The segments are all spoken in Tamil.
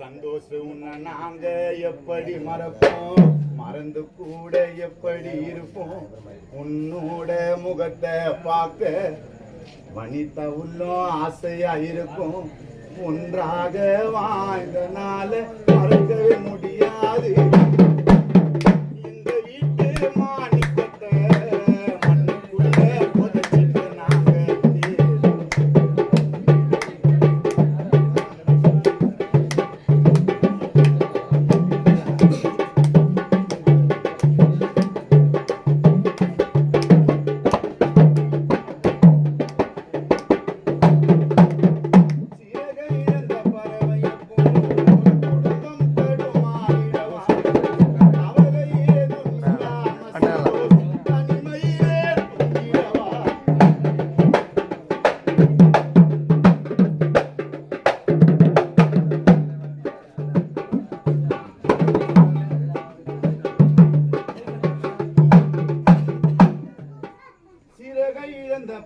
சந்தோஷம் உன்னை நாங்க எப்படி மறப்போம், மறந்து கூட எப்படி இருப்போம். உன்னோட முகத்தை பார்க்க வனிதா உள்ளம் ஆசையா இருக்கும். ஒன்றாக வாழ்ந்தனால மறக்கவே முடியாது.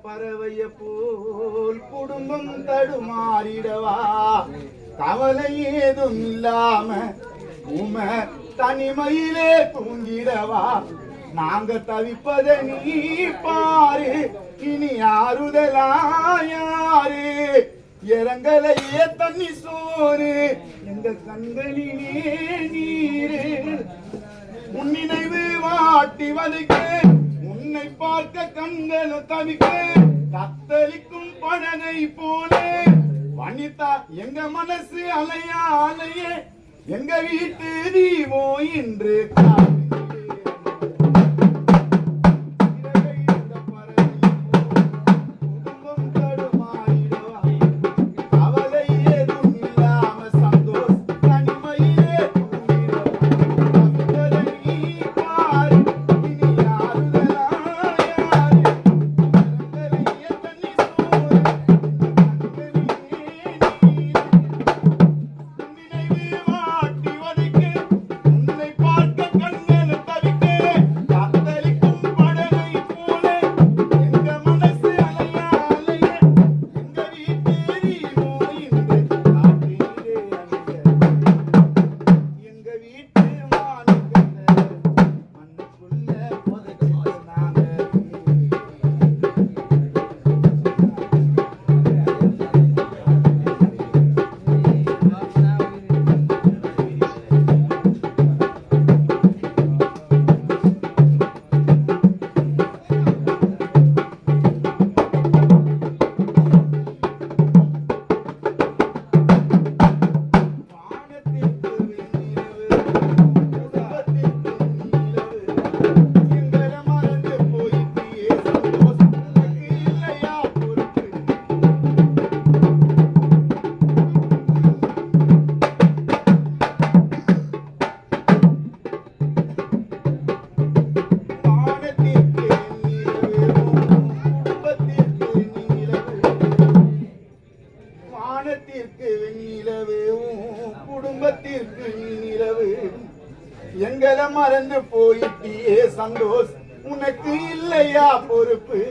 பறவைய போல் குடும்பம் தடுமாறிடவா, கவலை ஏதும் இல்லாம உம தனிமையிலே தூங்கிடவா. நாங்க தவிப்பதை நீ பாரு, இனி ஆறுதலாயாரு. இறங்கலையே தண்ணி சோறு, எங்க கண்களிலே நீரு. முன்னினைவு வாட்டி வதைக்க, உன்னை பார்க்க கண்கள் தவிக்க, தத்தளிக்கும் படகை போல வனிதா எங்க மனசு அலையா அலையே. எங்க வீட்டு தீவோ இன்று குடும்பத்திற்கு நிலவு. எங்களை மறந்து போயிட்டியே சந்தோஷ், உனக்கு இல்லையா பொறுப்பு.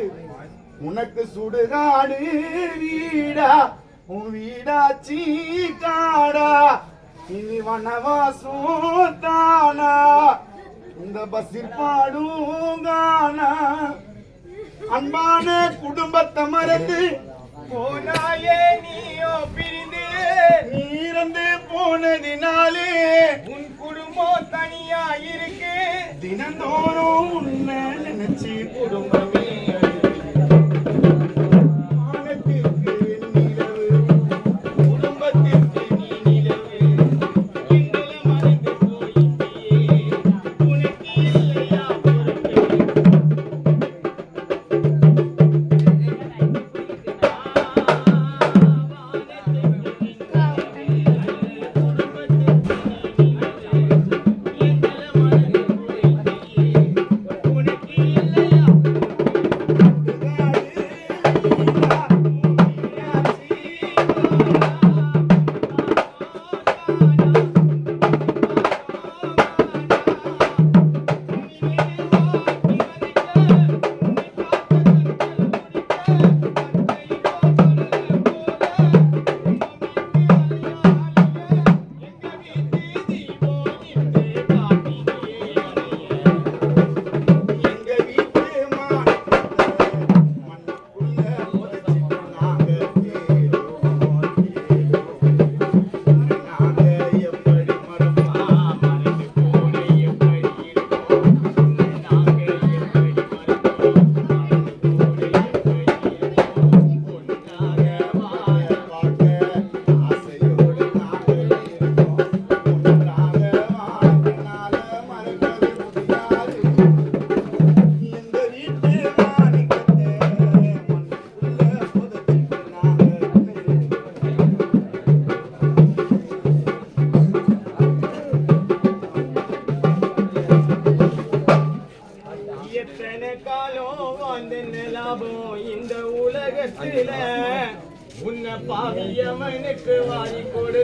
உனக்கு சுடுகாடு வீடா, உன் வீடாச்சி காடா. இனி வனவாசம் தானா, இந்த பஸ்ஸில் பாடும் கானா. அன்பான குடும்பத்தை மறந்து போனாயே நீயோ பிரிந்து, நீரந்து போனதினாலே உன் குடும்பம் தனியா இருக்கு. தினந்தோறும் உன்னை நினைச்சு குடும்பமே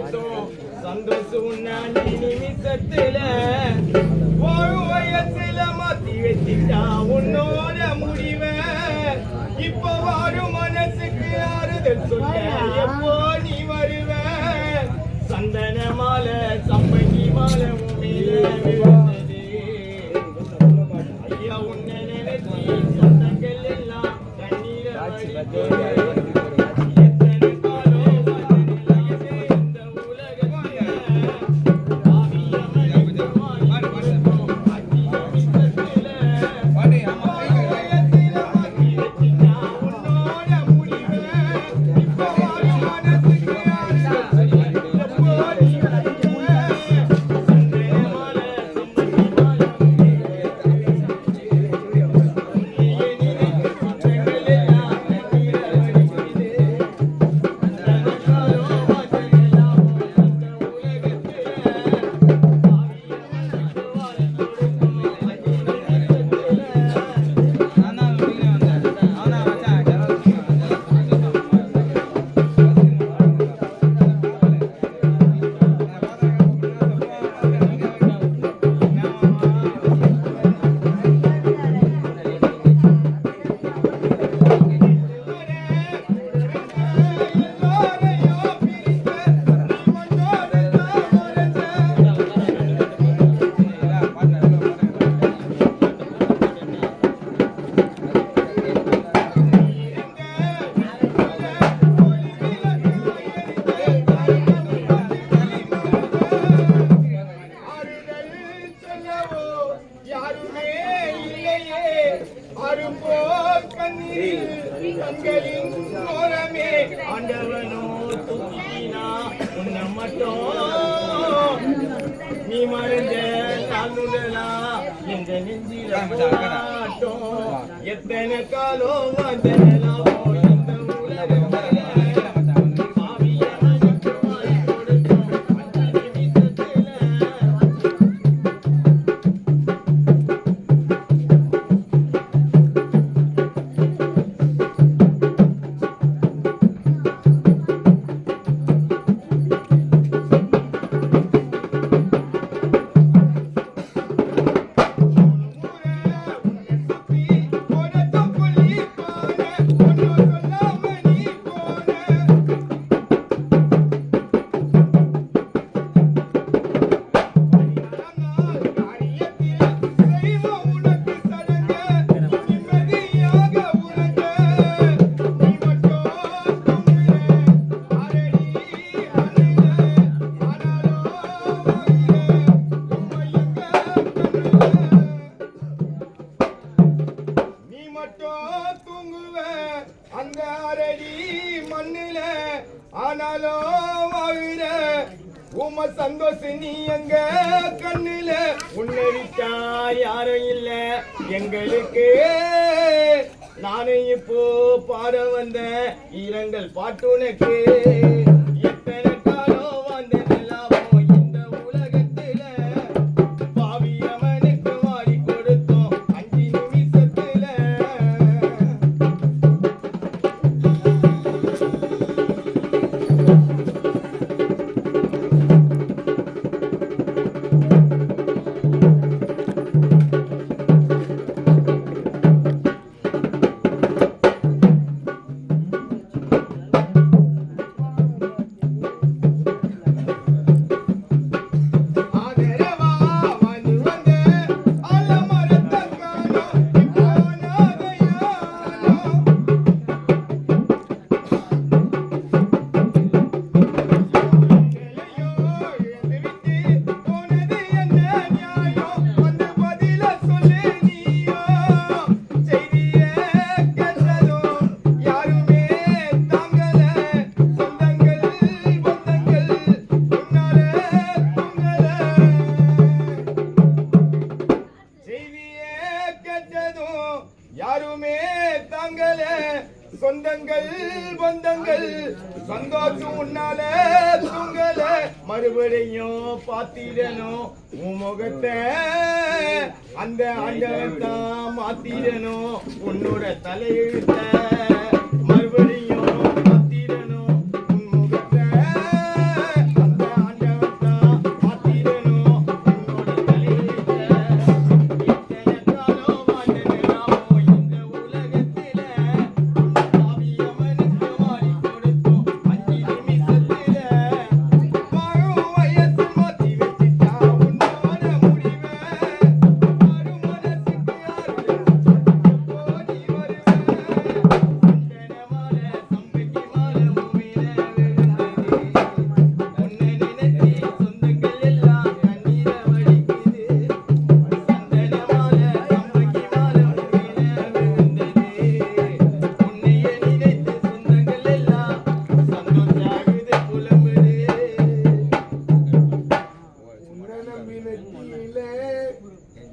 கொடுத்தோம் சந்தோஷம் உன்னாண்டி நிமிஷத்துல ஒரு வயசுல மாத்தி வச்சுட்டா உன்னோட முடிவ இப்போ வாரும் மனசுக்கு ஆறுதல் சொல்ல எப்போ நீ வருவ சந்தன மாலை சம்பங்கி மாலை விழுந்தது ஐயா உன்னை நினைச்சி சொந்தங்கள் எல்லாம் கண்ணீரை வடித்தது நீ மறைஞ்ச நாளுடலா எங்க நெஞ்சில எத்தனை காலம் வந்தனலாம் சந்தோஷம் நீ எங்க கண்ணுல உன்னடிச்சா யாரும் இல்ல எங்களுக்கு நானே இப்போ பாட வந்த இரங்கல் பாட்டுனக்கு எத்தனை காலம் வந்த நிலாவோ இந்த உலகத்துல பாவியவனுக்கு வாரி கொடுத்தோம் 5 நிமிஷத்துல சொந்தங்கள் பந்தங்கள் சந்தோஷம் உன்னால தூங்கல மறுபடியும் பாத்திடணும் உன் முகத்தை அந்த ஆண்டவன் தான் மாத்திடணும் உன்னோட தலையெழுத்த மறுபடியும் பாத்திடணும் உன் முகத்தை அந்த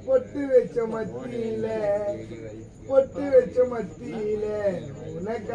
பொட்டு வச்ச மத்தியில உனக்கு